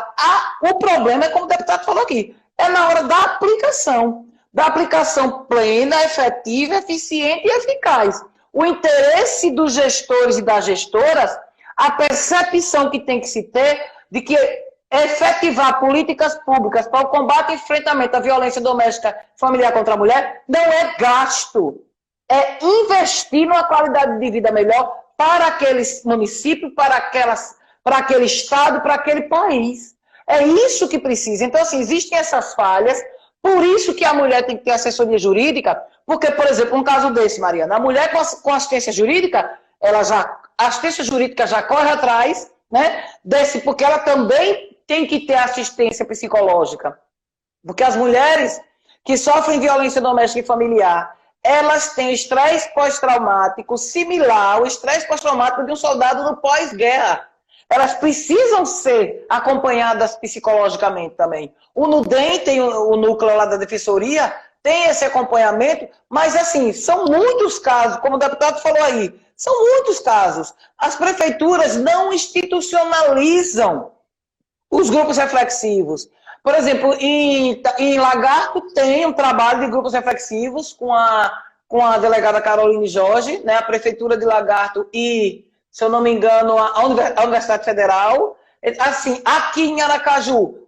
[SPEAKER 1] o problema é, como o deputado falou aqui, é na hora da aplicação plena, efetiva, eficiente e eficaz. O interesse dos gestores e das gestoras, a percepção que tem que se ter de que efetivar políticas públicas para o combate e enfrentamento à violência doméstica familiar contra a mulher não é gasto, é investir numa qualidade de vida melhor para aquele município, para aquele estado, para aquele país. É isso que precisa. Então, assim, existem essas falhas, por isso que a mulher tem que ter assessoria jurídica, porque, por exemplo, um caso desse, Mariana, a mulher com assistência jurídica, a assistência jurídica já corre atrás, né, porque ela também tem que ter assistência psicológica. Porque as mulheres que sofrem violência doméstica e familiar, elas têm estresse pós-traumático similar ao estresse pós-traumático de um soldado no pós-guerra. Elas precisam ser acompanhadas psicologicamente também. O NUDEM tem o núcleo lá da defensoria, tem esse acompanhamento, mas assim, são muitos casos, como o deputado falou aí, são muitos casos. As prefeituras não institucionalizam os grupos reflexivos. Por exemplo, em Lagarto tem um trabalho de grupos reflexivos com a delegada Caroline Jorge, né, a prefeitura de Lagarto e, se eu não me engano, a Universidade Federal. Assim, aqui em Aracaju,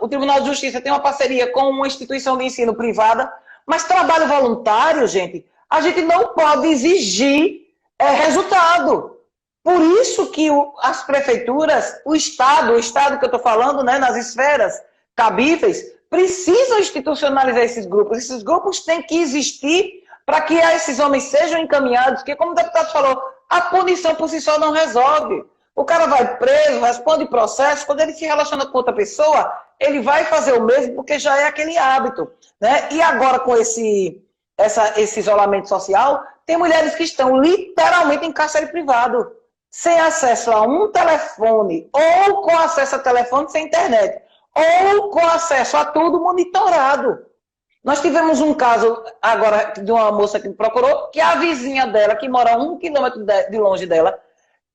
[SPEAKER 1] o Tribunal de Justiça tem uma parceria com uma instituição de ensino privada, mas trabalho voluntário, gente, a gente não pode exigir resultado. Por isso que as prefeituras, o Estado que eu estou falando, né, nas esferas cabíveis, precisam institucionalizar esses grupos. Esses grupos têm que existir para que esses homens sejam encaminhados, porque, como o deputado falou, a punição por si só não resolve. O cara vai preso, responde processo, quando ele se relaciona com outra pessoa, ele vai fazer o mesmo, porque já é aquele hábito, né? E agora, com esse isolamento social, tem mulheres que estão literalmente em cárcere privado, sem acesso a um telefone, ou com acesso a telefone sem internet, ou com acesso a tudo monitorado. Nós tivemos um caso agora de uma moça que me procurou, que a vizinha dela, que mora a 1 quilômetro de longe dela,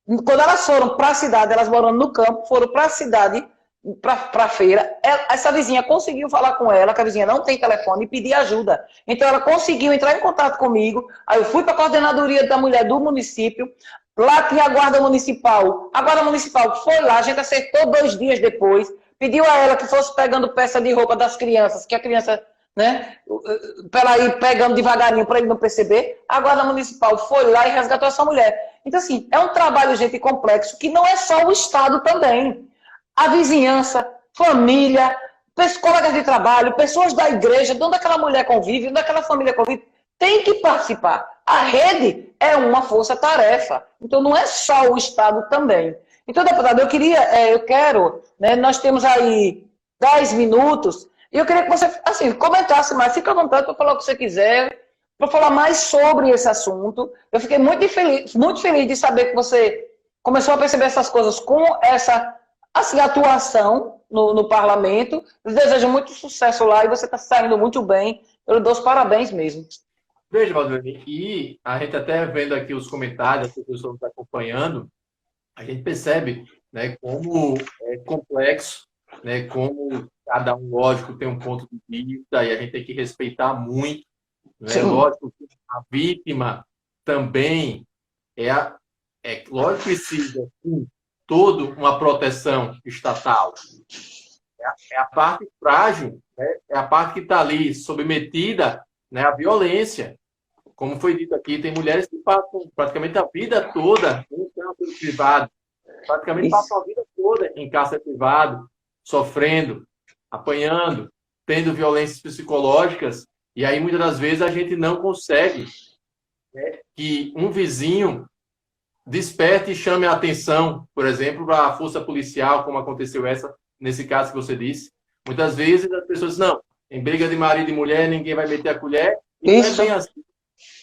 [SPEAKER 1] quando elas foram para a cidade, elas moram no campo, foram para a cidade, para a feira, essa vizinha conseguiu falar com ela, que a vizinha não tem telefone, e pedir ajuda. Então ela conseguiu entrar em contato comigo, aí eu fui para a coordenadoria da mulher do município, lá tinha a guarda municipal foi lá, a gente acertou 2 dias depois, pediu a ela que fosse pegando peça de roupa das crianças, que a criança, né, para ela ir pegando devagarinho, para ele não perceber, a guarda municipal foi lá e resgatou essa mulher. Então, assim, é um trabalho, gente, complexo, que não é só o Estado também. A vizinhança, família, colegas de trabalho, pessoas da igreja, de onde aquela mulher convive, onde aquela família convive, tem que participar. A rede é uma força-tarefa. Então, não é só o Estado também. Então, deputado, eu quero, né, nós temos aí 10 minutos, e eu queria que você, assim, comentasse mais, fica à vontade para falar o que você quiser, para falar mais sobre esse assunto. Eu fiquei muito feliz de saber que você começou a perceber essas coisas com essa, assim, atuação no parlamento. Eu desejo muito sucesso lá e você está saindo muito bem. Eu lhe dou os parabéns mesmo.
[SPEAKER 2] Veja, Valdemir, e a gente até vendo aqui os comentários, que o pessoal está acompanhando, a gente percebe, né, como é complexo, né, como cada um, lógico, tem um ponto de vista e a gente tem que respeitar muito. Né? Lógico que a vítima também lógico, precisa, sim, toda uma proteção estatal. É a parte frágil, né? É a parte que está ali submetida, né, à violência. Como foi dito aqui, tem mulheres que passam praticamente a vida toda em cárcere privado, praticamente passam a vida toda em cárcere privado, sofrendo, apanhando, tendo violências psicológicas. E aí, muitas das vezes, a gente não consegue, né, que um vizinho desperte e chame a atenção, por exemplo, para a força policial, como aconteceu nesse caso que você disse. Muitas vezes as pessoas dizem, não, em briga de marido e mulher, ninguém vai meter a colher. E não é bem assim,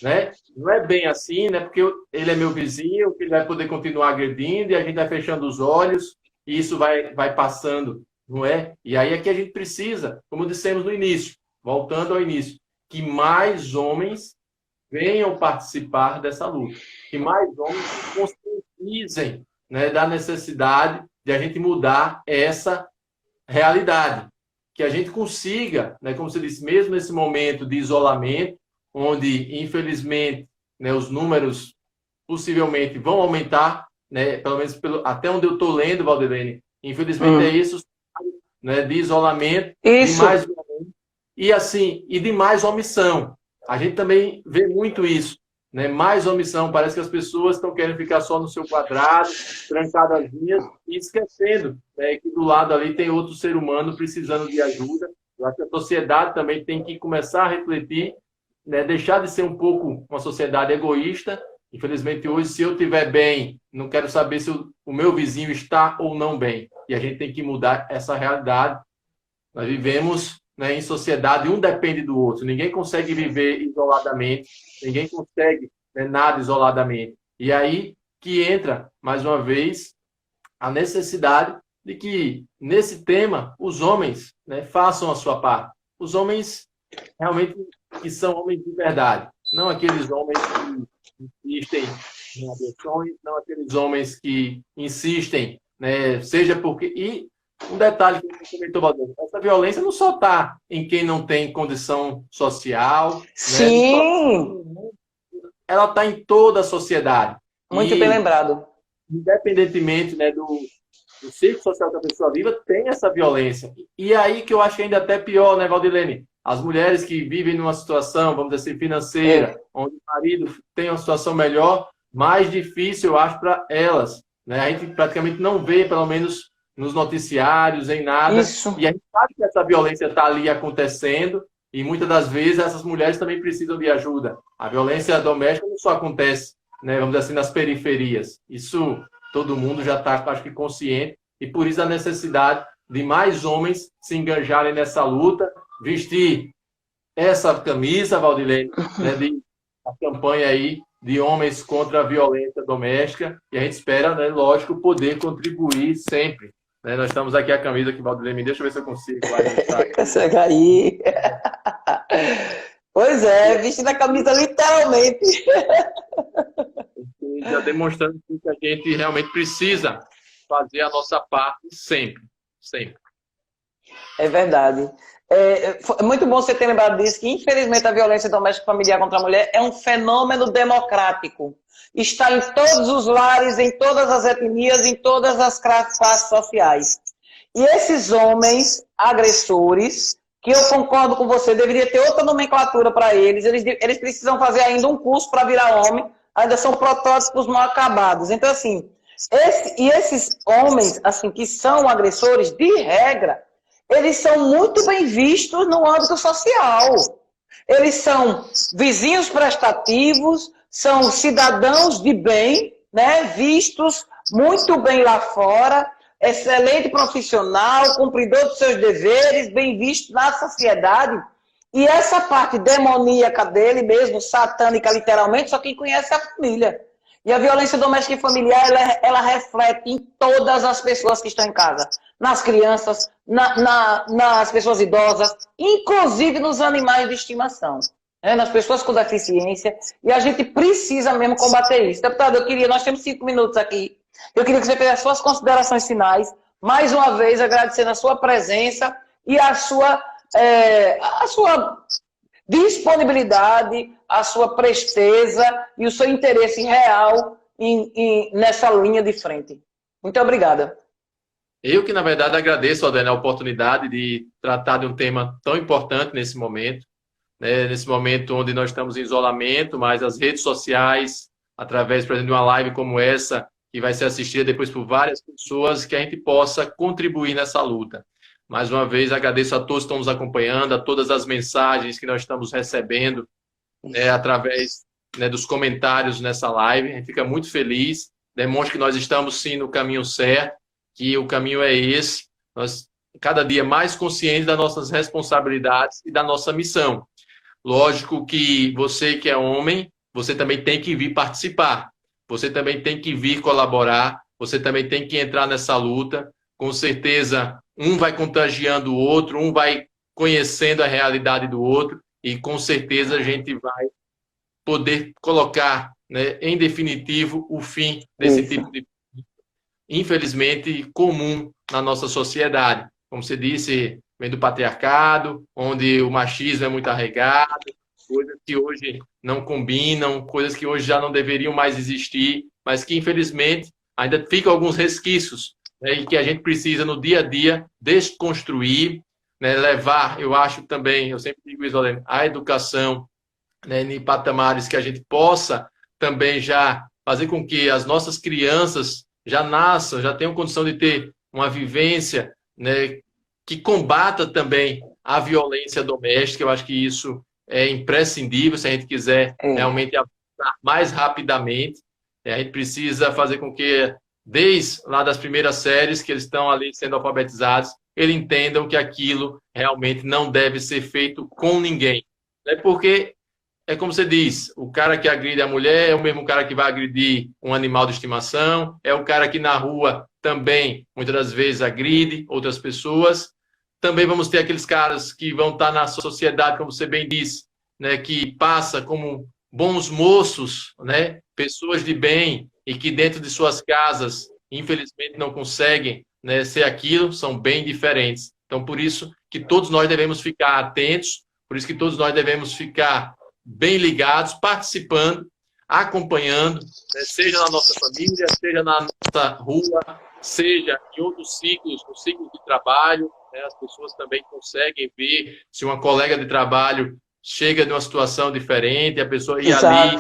[SPEAKER 2] né? Não é bem assim, né? Porque ele é meu vizinho, que ele vai poder continuar agredindo e a gente vai fechando os olhos e isso vai passando, não é? E aí é que a gente precisa, como dissemos no início, voltando ao início, que mais homens venham participar dessa luta, que mais homens se conscientizem, né, da necessidade de a gente mudar essa realidade, que a gente consiga, né, como você disse, mesmo nesse momento de isolamento, onde, infelizmente, né, os números possivelmente vão aumentar, né, pelo menos até onde eu estou lendo, Valdirene, infelizmente é isso, né, de isolamento, de mais e assim, e de mais omissão. A gente também vê muito isso, né? Mais omissão. Parece que as pessoas estão querendo ficar só no seu quadrado, trancadazinhas, e esquecendo, né, que do lado ali tem outro ser humano precisando de ajuda. Eu acho que a sociedade também tem que começar a refletir, né, deixar de ser um pouco uma sociedade egoísta. Infelizmente, hoje, se eu estiver bem, não quero saber se o meu vizinho está ou não bem. E a gente tem que mudar essa realidade. Nós vivemos, né, em sociedade, um depende do outro. Ninguém consegue viver isoladamente, ninguém consegue, né, nada isoladamente. E aí que entra, mais uma vez, a necessidade de que, nesse tema, os homens, né, façam a sua parte. Os homens realmente que são homens de verdade. Não aqueles homens que insistem em agressões, não aqueles homens que insistem, né, seja porque... E um detalhe que você comentou, Valdir, essa violência não só está em quem não tem condição social,
[SPEAKER 1] sim,
[SPEAKER 2] né, ela está em toda a sociedade.
[SPEAKER 1] Muito bem lembrado.
[SPEAKER 2] Independentemente, né, do círculo social que a pessoa viva, tem essa violência. E aí que eu acho ainda até pior, né, Valdirene? As mulheres que vivem numa situação, vamos dizer assim, financeira, onde o marido tem uma situação melhor, mais difícil, eu acho, para elas. Né? A gente praticamente não vê, pelo menos nos noticiários, em nada.
[SPEAKER 1] Isso.
[SPEAKER 2] E a gente sabe que essa violência está ali acontecendo, e muitas das vezes essas mulheres também precisam de ajuda. A violência doméstica não só acontece, né, vamos dizer assim, nas periferias. Isso todo mundo já está, acho que, consciente, e por isso a necessidade de mais homens se engajarem nessa luta, vestir essa camisa, Valdirene, né, a campanha aí de homens contra a violência doméstica, e a gente espera, né, lógico, poder contribuir sempre. Né? Nós estamos aqui, a camisa que o Valdirene me deixa eu ver se eu consigo.
[SPEAKER 1] Consegue aí. Pois é, vestindo a camisa literalmente.
[SPEAKER 2] Já demonstrando que a gente realmente precisa fazer a nossa parte sempre, sempre.
[SPEAKER 1] É verdade. É muito bom você ter lembrado disso, que infelizmente a violência doméstica familiar contra a mulher é um fenômeno democrático. Está em todos os lares, em todas as etnias, em todas as classes sociais. E esses homens agressores, que eu concordo com você, deveria ter outra nomenclatura para eles, eles precisam fazer ainda um curso para virar homem, ainda são protótipos mal acabados. Então, assim, esses homens, assim, que são agressores, de regra, eles são muito bem vistos no âmbito social. Eles são vizinhos prestativos, são cidadãos de bem, né, vistos muito bem lá fora, excelente profissional, cumpridor dos seus deveres, bem visto na sociedade. E essa parte demoníaca dele mesmo, satânica literalmente, só quem conhece é a família. E a violência doméstica e familiar, ela reflete em todas as pessoas que estão em casa. Nas crianças, nas pessoas idosas, inclusive nos animais de estimação. Né? Nas pessoas com deficiência. E a gente precisa mesmo combater isso. Deputado, nós temos 5 minutos aqui. Eu queria que você fizesse suas considerações finais. Mais uma vez, agradecendo a sua presença e a sua disponibilidade, a sua presteza e o seu interesse real nessa linha de frente. Muito obrigada.
[SPEAKER 2] Eu que, na verdade, agradeço, Adriana, a oportunidade de tratar de um tema tão importante nesse momento, né? Nesse momento onde nós estamos em isolamento, mas as redes sociais, através, por exemplo, de uma live como essa, que vai ser assistida depois por várias pessoas, que a gente possa contribuir nessa luta. Mais uma vez, agradeço a todos que estão nos acompanhando, a todas as mensagens que nós estamos recebendo através, né, dos comentários nessa live. A gente fica muito feliz, demonstra que nós estamos, sim, no caminho certo, que o caminho é esse, nós cada dia mais conscientes das nossas responsabilidades e da nossa missão. Lógico que você que é homem, você também tem que vir participar, você também tem que vir colaborar, você também tem que entrar nessa luta. Com certeza, um vai contagiando o outro, um vai conhecendo a realidade do outro, e com certeza a gente vai poder colocar, né, em definitivo o fim desse tipo de, infelizmente, comum na nossa sociedade. Como você disse, vem do patriarcado, onde o machismo é muito arraigado, coisas que hoje não combinam, coisas que hoje já não deveriam mais existir, mas que, infelizmente, ainda ficam alguns resquícios, né, e que a gente precisa, no dia a dia, desconstruir, né, levar, eu acho também, eu sempre digo isso, Valene, a educação, né, em patamares que a gente possa também já fazer com que as nossas crianças já nasçam, já tenham condição de ter uma vivência, né, que combata também a violência doméstica. Eu acho que isso é imprescindível se a gente quiser realmente avançar mais rapidamente. A gente precisa fazer com que, desde lá das primeiras séries, que eles estão ali sendo alfabetizados, eles entendam que aquilo realmente não deve ser feito com ninguém. Porque é como você diz, o cara que agride a mulher é o mesmo cara que vai agredir um animal de estimação, é o cara que na rua também, muitas das vezes, agride outras pessoas. Também vamos ter aqueles caras que vão estar na sociedade, como você bem disse, né, que passa como bons moços, né, pessoas de bem, e que dentro de suas casas, infelizmente, não conseguem, né, ser aquilo, são bem diferentes. Então, por isso que todos nós devemos ficar atentos, por isso que todos nós devemos ficar bem ligados, participando, acompanhando, né, seja na nossa família, seja na nossa rua, seja em outros ciclos, no ciclo de trabalho, né, as pessoas também conseguem ver se uma colega de trabalho chega de uma situação diferente, a pessoa ir ali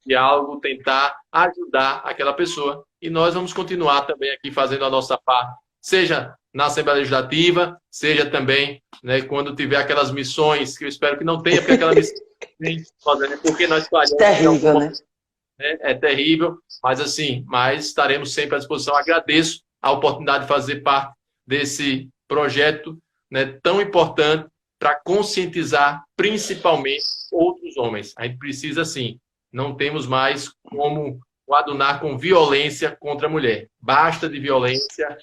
[SPEAKER 2] e algo tentar ajudar aquela pessoa. E nós vamos continuar também aqui fazendo a nossa parte, seja na Assembleia Legislativa, seja também, né, quando tiver aquelas missões, que eu espero que não tenha, porque aquela missão porque nós falhamos.
[SPEAKER 1] Terrível, né?
[SPEAKER 2] É terrível, mas assim, mas estaremos sempre à disposição. Agradeço a oportunidade de fazer parte desse projeto, né, tão importante para conscientizar principalmente outros homens. A gente precisa, sim, não temos mais como coadunar com violência contra a mulher. Basta de violência,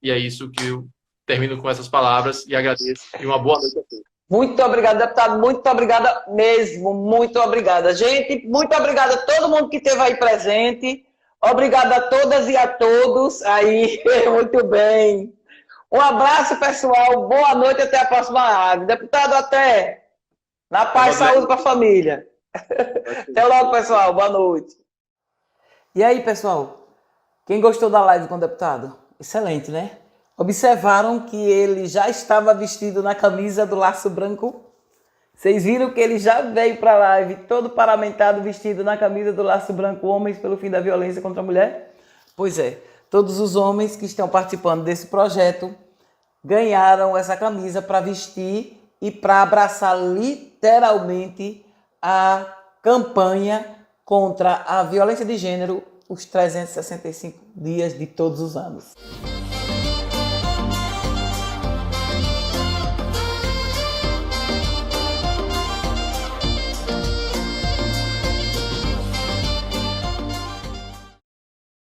[SPEAKER 2] e é isso que eu termino com essas palavras e agradeço. E uma boa noite a todos.
[SPEAKER 1] Muito obrigada, deputado. Muito obrigada mesmo. Muito obrigada. Gente, muito obrigada a todo mundo que esteve aí presente. Obrigada a todas e a todos. Aí, muito bem. Um abraço, pessoal. Boa noite. Até a próxima live. Deputado, até. Na paz e saúde para a família. Até logo, pessoal. Boa noite. E aí, pessoal? Quem gostou da live com o deputado? Excelente, né? Observaram que ele já estava vestido na camisa do laço branco? Vocês viram que ele já veio para a live todo paramentado, vestido na camisa do laço branco, Homens pelo Fim da Violência contra a Mulher? Pois é, todos os homens que estão participando desse projeto ganharam essa camisa para vestir e para abraçar literalmente a campanha contra a violência de gênero, os 365 dias de todos os anos.